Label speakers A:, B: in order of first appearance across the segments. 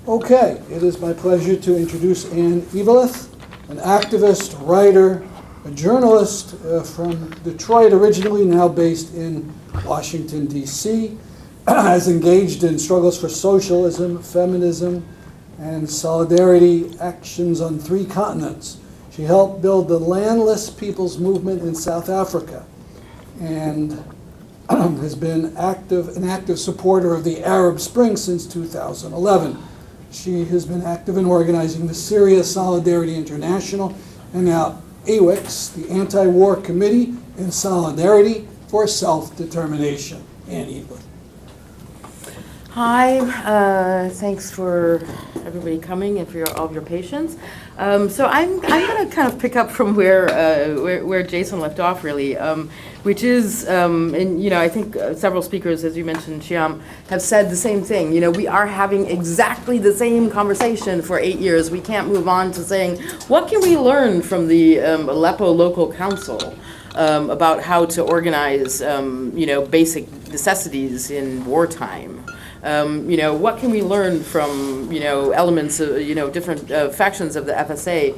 A: Okay, it is my pleasure to introduce Ann Eveleth, an activist, writer, a journalist from Detroit originally, now based in Washington, D.C., has engaged in struggles for socialism, feminism, and solidarity actions on 3 continents. She helped build the Landless People's Movement in South Africa and has been an active supporter of the Arab Spring since 2011. She has been active in organizing the Syria Solidarity International and now AWICS, the Anti-War Committee in Solidarity for Self-Determination. Ann Eveleth.
B: Hi, thanks for everybody coming and for all of your patience. So I'm going to kind of pick up from where Jason left off, really, which is, and I think several speakers, as you mentioned, Shyam, have said the same thing. We are having exactly the same conversation for 8 years. We can't move on to saying, what can we learn from the Aleppo Local Council about how to organize, basic necessities in wartime? What can we learn from, elements of, different factions of the FSA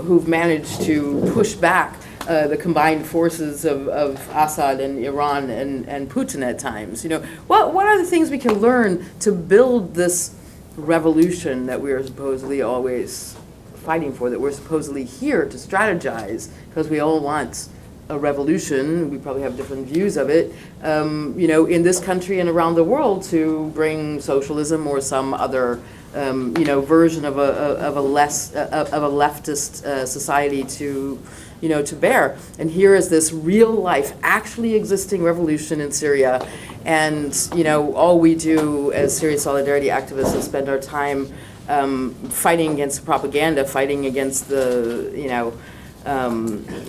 B: who've managed to push back the combined forces of Assad and Iran and Putin at times? What are the things we can learn to build this revolution that we are supposedly always fighting for, that we're supposedly here to strategize, because we all want a revolution, we probably have different views of it, in this country and around the world to bring socialism or some other, version of a leftist society to bear. And here is this real life, actually existing revolution in Syria, and all we do as Syria Solidarity activists is spend our time fighting against propaganda, fighting against the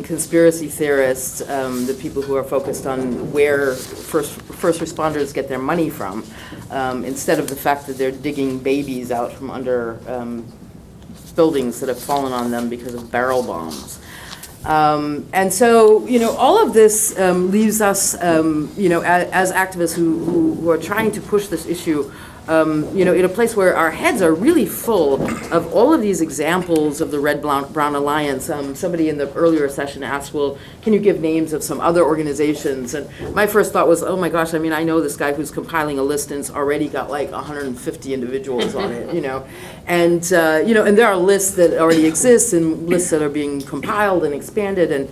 B: conspiracy theorists, the people who are focused on where first responders get their money from, instead of the fact that they're digging babies out from under buildings that have fallen on them because of barrel bombs. And so, all of this leaves us, as activists who are trying to push this issue, in a place where our heads are really full of all of these examples of the Red-Brown Alliance. Somebody in the earlier session asked, well, can you give names of some other organizations? And my first thought was, oh my gosh, I know this guy who's compiling a list and it's already got like 150 individuals on it, And, and there are lists that already exist and lists that are being compiled and expanded. And,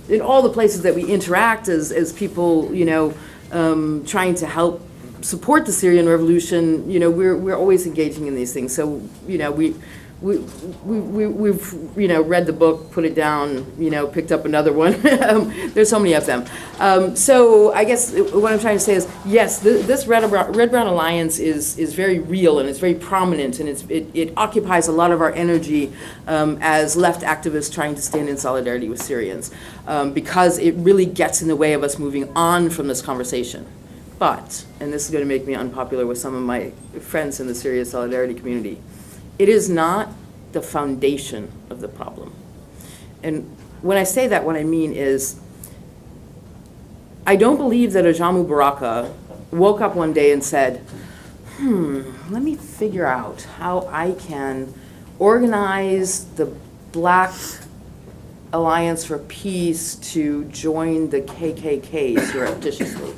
B: in all the places that we interact as people, trying to help support the Syrian revolution, we're always engaging in these things. So, we've read the book, put it down, picked up another one. There's so many of them. So I guess what I'm trying to say is, yes, this Red-Brown Alliance is very real and it's very prominent, and it occupies a lot of our energy as left activists trying to stand in solidarity with Syrians, because it really gets in the way of us moving on from this conversation. But, and this is going to make me unpopular with some of my friends in the Syria Solidarity community, it is not the foundation of the problem. And when I say that, what I mean is, I don't believe that Ajamu Baraka woke up one day and said, let me figure out how I can organize the Black Alliance for Peace to join the KKK surreptitiously.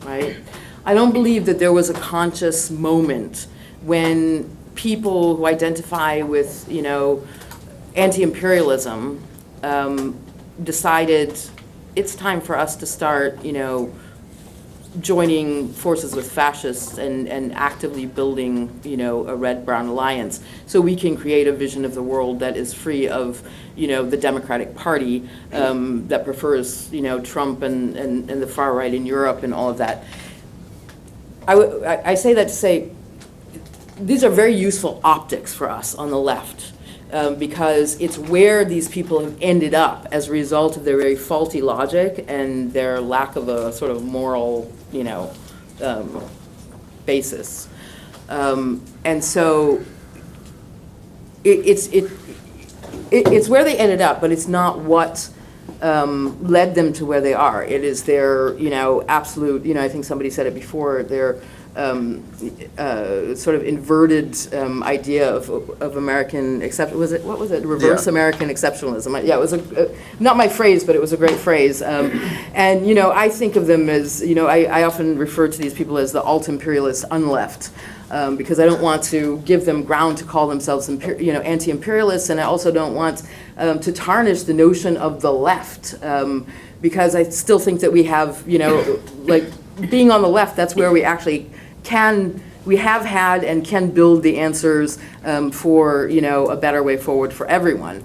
B: Right? I don't believe that there was a conscious moment when people who identify with, anti-imperialism decided it's time for us to start, joining forces with fascists and actively building, a Red-Brown Alliance so we can create a vision of the world that is free of, the Democratic Party that prefers, Trump and the far right in Europe and all of that. I say that to say these are very useful optics for us on the left, because it's where these people have ended up as a result of their very faulty logic and their lack of a sort of moral, basis. And so it's where they ended up, but it's not what led them to where they are. It is their, absolute, I think somebody said it before, their sort of inverted idea of American what was it? Reverse American exceptionalism. Yeah, it was not my phrase, but it was a great phrase. And, I think of them as, I often refer to these people as the alt-imperialist unleft. Because I don't want to give them ground to call themselves, anti-imperialists, and I also don't want to tarnish the notion of the left, because I still think that we have, like being on the left, that's where we actually we have had and can build the answers for, a better way forward for everyone.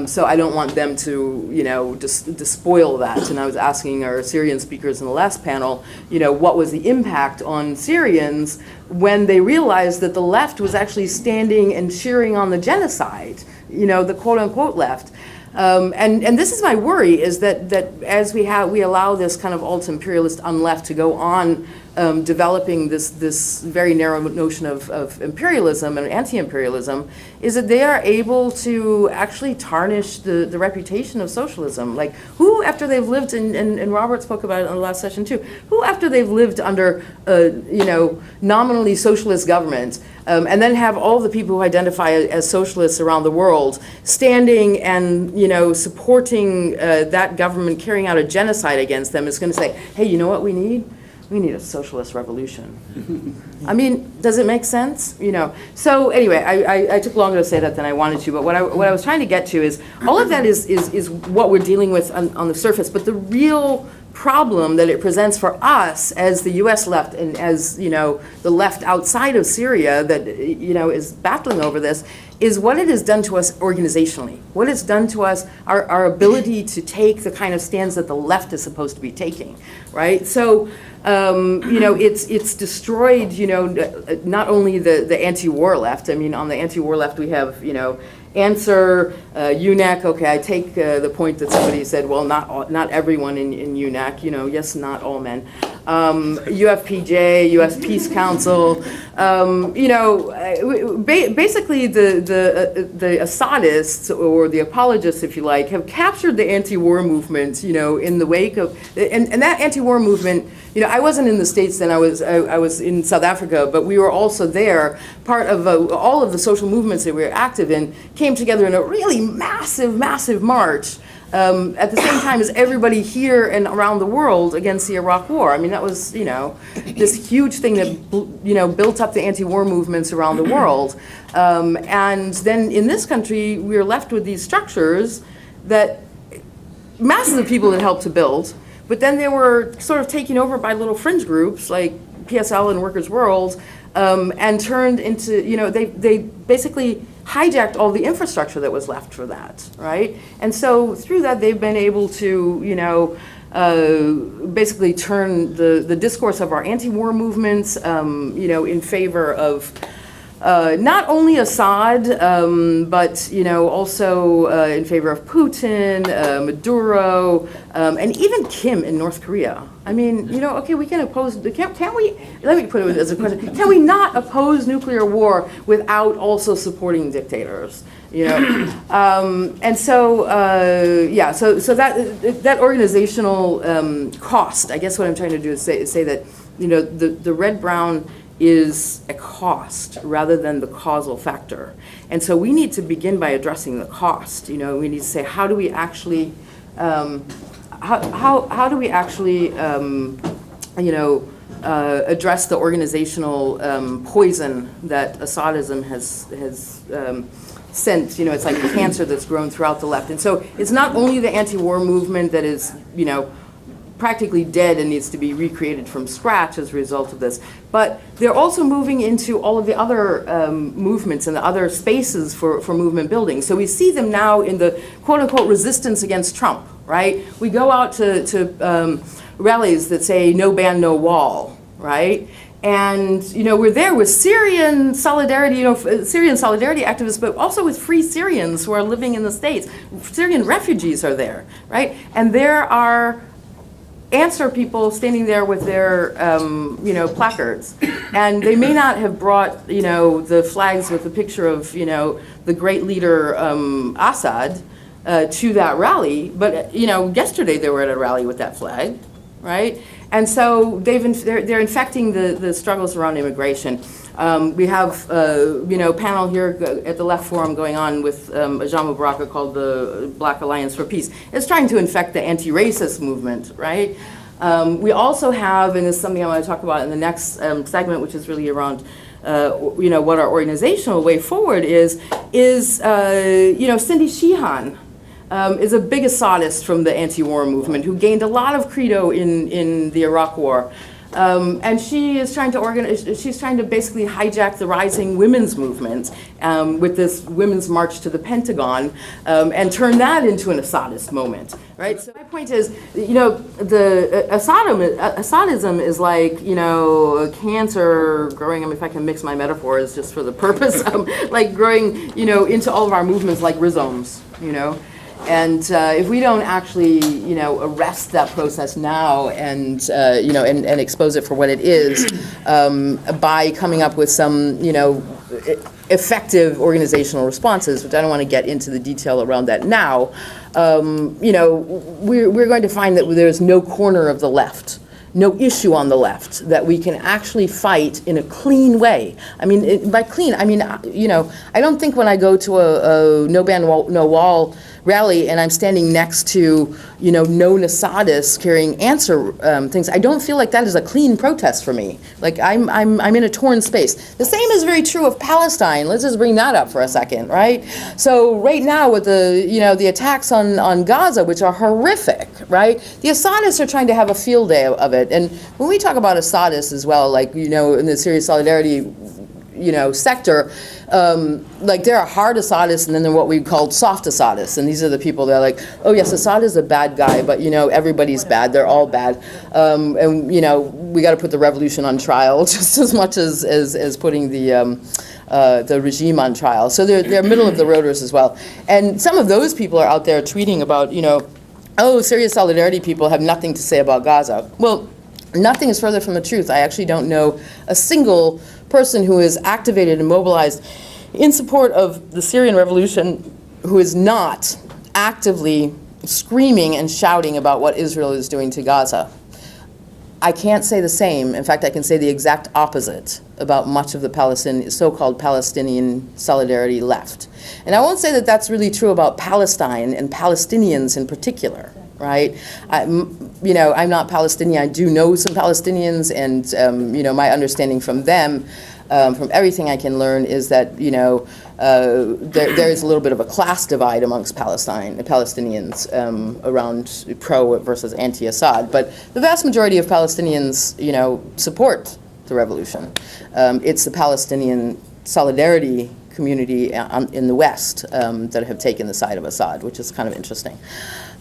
B: So I don't want them to, despoil that. And I was asking our Syrian speakers in the last panel, what was the impact on Syrians when they realized that the left was actually standing and cheering on the genocide, the quote unquote left. And this is my worry, is that as we allow this kind of alt-imperialist unleft to go on developing this very narrow notion of imperialism and anti-imperialism, is that they are able to actually tarnish the reputation of socialism. Like, who, after they've lived, and Robert spoke about it in the last session too, who after they've lived under nominally socialist government, and then have all the people who identify as socialists around the world standing and supporting that government carrying out a genocide against them, is going to say, hey, you know what we need? We need a socialist revolution. I mean, does it make sense? So anyway, I took longer to say that than I wanted to, but what I was trying to get to is all of that is what we're dealing with on the surface, but the real problem that it presents for us as the US left and as, the left outside of Syria that, is battling over this, is what it has done to us organizationally. What it's done to us, our ability to take the kind of stands that the left is supposed to be taking, right? So, it's destroyed, not only the anti-war left. I mean, on the anti-war left we have, Answer, UNAC. Okay, I take the point that somebody said, well, not everyone in UNAC, yes, not all men. UFPJ, U.S. Peace Council, basically the Assadists, or the apologists, if you like, have captured the anti-war movement, in the wake of, and that anti-war movement, I wasn't in the States then, I was in South Africa, but we were also there. Part of all of the social movements that we were active in came together in a really massive, massive march at the same time as everybody here and around the world against the Iraq War. I mean, that was, this huge thing that, built up the anti-war movements around the world. And then in this country, we were left with these structures that masses of people had helped to build, but then they were sort of taken over by little fringe groups like PSL and Workers' World, and turned into, they basically hijacked all the infrastructure that was left for that, right? And so through that, they've been able to, basically turn the discourse of our anti-war movements, in favor of not only Assad, but also in favor of Putin, Maduro, and even Kim in North Korea. I mean, okay, we can oppose, can't we, let me put it as a question, can we not oppose nuclear war without also supporting dictators? And so, so that organizational cost, I guess what I'm trying to do is say that, the red-brown is a cost rather than the causal factor. And so we need to begin by addressing the cost. We need to say, how do we actually, how do we actually, address the organizational poison that Assadism has sent? It's like a cancer that's grown throughout the left. And so it's not only the anti-war movement that is, practically dead and needs to be recreated from scratch as a result of this, but they're also moving into all of the other movements and the other spaces for movement building. So we see them now in the quote-unquote resistance against Trump, right? We go out to rallies that say no ban, no wall, right? And we're there with Syrian solidarity, Syrian solidarity activists, but also with free Syrians who are living in the States. Syrian refugees are there, right? And there are Answer people standing there with their, placards, and they may not have brought, the flags with the picture of, the great leader Assad, to that rally. But yesterday they were at a rally with that flag, right? And so they're infecting the struggles around immigration. We have panel here at the Left Forum going on with Ajamo Baraka called the Black Alliance for Peace. It's trying to infect the anti-racist movement, right? We also have, and this is something I want to talk about in the next segment, which is really around what our organizational way forward is Cindy Sheehan. Is a big Assadist from the anti-war movement who gained a lot of credo in the Iraq War. And she is trying to she's trying to basically hijack the rising women's movement with this Women's March to the Pentagon and turn that into an Assadist moment, right? So my point is, the Assadism is like, a cancer growing, if I can mix my metaphors just for the purpose, like growing, into all of our movements like rhizomes, And if we don't actually, arrest that process now and expose it for what it is, by coming up with some, effective organizational responses, which I don't want to get into the detail around that now, we're going to find that there's no corner of the left, no issue on the left that we can actually fight in a clean way. I mean, by clean, I mean, I don't think when I go to a No Ban, No Wall rally and I'm standing next to, known Assadists carrying answer things, I don't feel like that is a clean protest for me. Like I'm in a torn space. The same is very true of Palestine. Let's just bring that up for a second, right? So right now with the attacks on Gaza, which are horrific, right? The Assadists are trying to have a field day of it. And when we talk about Assadists as well, like, in the Syria Solidarity sector, like there are hard Assadists and then there are what we call soft Assadists, and these are the people that are like, oh yes, Assad is a bad guy, but everybody's bad, they're all bad, and we got to put the revolution on trial just as much as putting the regime on trial. So they're middle of the roaders as well, and some of those people are out there tweeting about oh, Syria Solidarity people have nothing to say about Gaza. Well, nothing is further from the truth. I actually don't know a single person who is activated and mobilized in support of the Syrian revolution who is not actively screaming and shouting about what Israel is doing to Gaza. I can't say the same. In fact, I can say the exact opposite about much of the so-called Palestinian solidarity left. And I won't say that that's really true about Palestine and Palestinians in particular, right? I'm not Palestinian. I do know some Palestinians, and my understanding from them, from everything I can learn, is that there is a little bit of a class divide amongst Palestinians around pro versus anti-Assad. But the vast majority of Palestinians, support the revolution. It's the Palestinian solidarity community in the West that have taken the side of Assad, which is kind of interesting.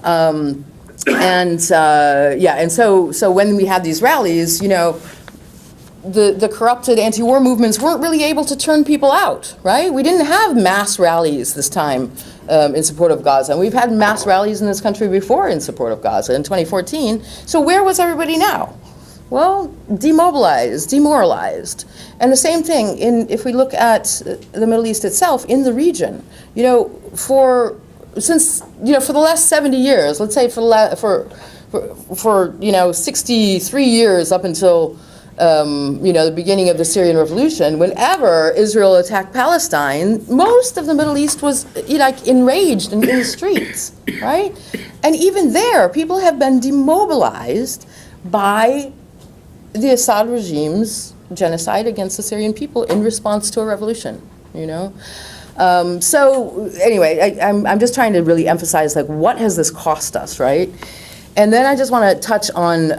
B: And so when we had these rallies, the corrupted anti-war movements weren't really able to turn people out, right? We didn't have mass rallies this time in support of Gaza. And we've had mass rallies in this country before in support of Gaza in 2014. So where was everybody now? Well, demobilized, demoralized. And the same thing if we look at the Middle East itself, in the region, for the last 70 years, let's say for 63 years up until the beginning of the Syrian Revolution, whenever Israel attacked Palestine, most of the Middle East was enraged and in the streets, right? And even there, people have been demobilized by the Assad regime's genocide against the Syrian people in response to a revolution, So anyway, I'm just trying to really emphasize, what has this cost us, right? And then I just want to touch on,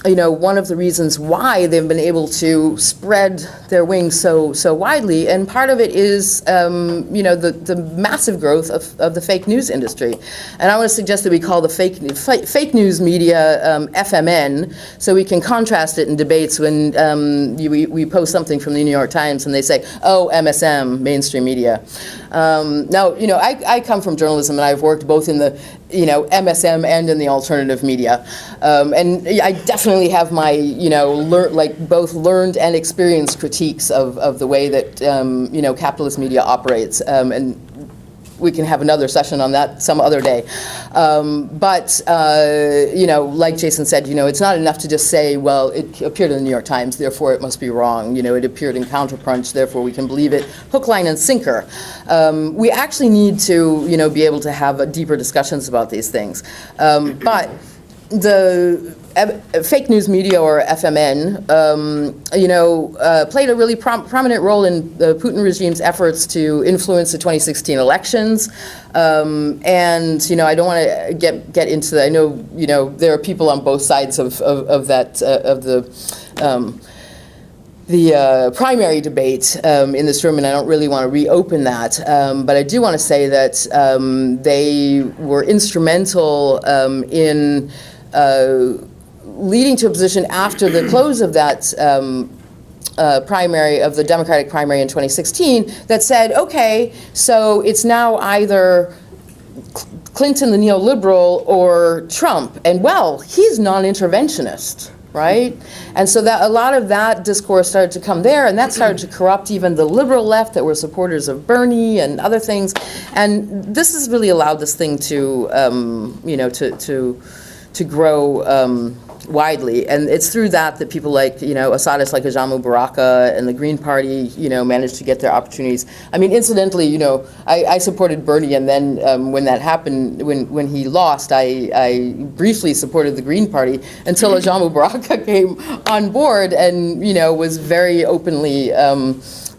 B: one of the reasons why they've been able to spread their wings so widely, and part of it is, the massive growth of the fake news industry. And I want to suggest that we call the fake news media FMN, so we can contrast it in debates when we post something from the New York Times and they say, oh, MSM, mainstream media. Now, I come from journalism, and I've worked both in the MSM and in the alternative media. And I definitely have my, both learned and experienced critiques of the way that, capitalist media operates. And we can have another session on that some other day. But like Jason said, it's not enough to just say, well, it appeared in the New York Times, therefore it must be wrong. It appeared in Counterpunch, therefore we can believe it. Hook, line, and sinker. We actually need to, be able to have deeper discussions about these things. But the fake news media, or FMN, played a really prominent role in the Putin regime's efforts to influence the 2016 elections. And I don't want to get into that. I know there are people on both sides of that of the primary debate in this room, and I don't really want to reopen that. But I do want to say that they were instrumental in leading to a position after the close of that primary, of the Democratic primary in 2016, that said, okay, so it's now either Clinton, the neoliberal, or Trump. And well, he's non-interventionist, right? And so that a lot of that discourse started to come there, and that started to corrupt even the liberal left that were supporters of Bernie and other things. And this has really allowed this thing to, to grow widely, and it's through that people like, Assadists like Ajamu Baraka and the Green Party, managed to get their opportunities. I mean, incidentally, I supported Bernie, and then when that happened, when he lost, I briefly supported the Green Party until Ajamu Baraka came on board and, was very openly a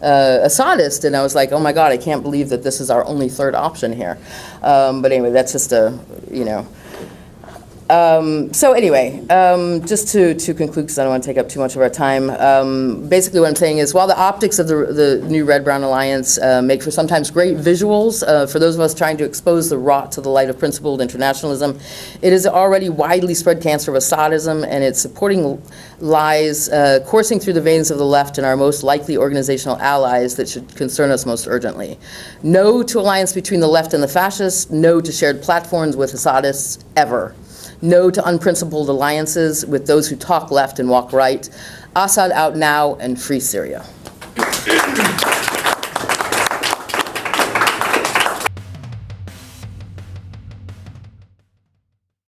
B: Assadist, and I was like, oh my God, I can't believe that this is our only third option here. But anyway, that's just so anyway, just to conclude, because I don't want to take up too much of our time, basically what I'm saying is, while the optics of the new Red-Brown Alliance make for sometimes great visuals for those of us trying to expose the rot to the light of principled internationalism, it is already widely spread cancer of Assadism, and its supporting lies coursing through the veins of the left and our most likely organizational allies that should concern us most urgently. No to alliance between the left and the fascists, no to shared platforms with Assadists, ever. No to unprincipled alliances with those who talk left and walk right. Assad out now, and free Syria.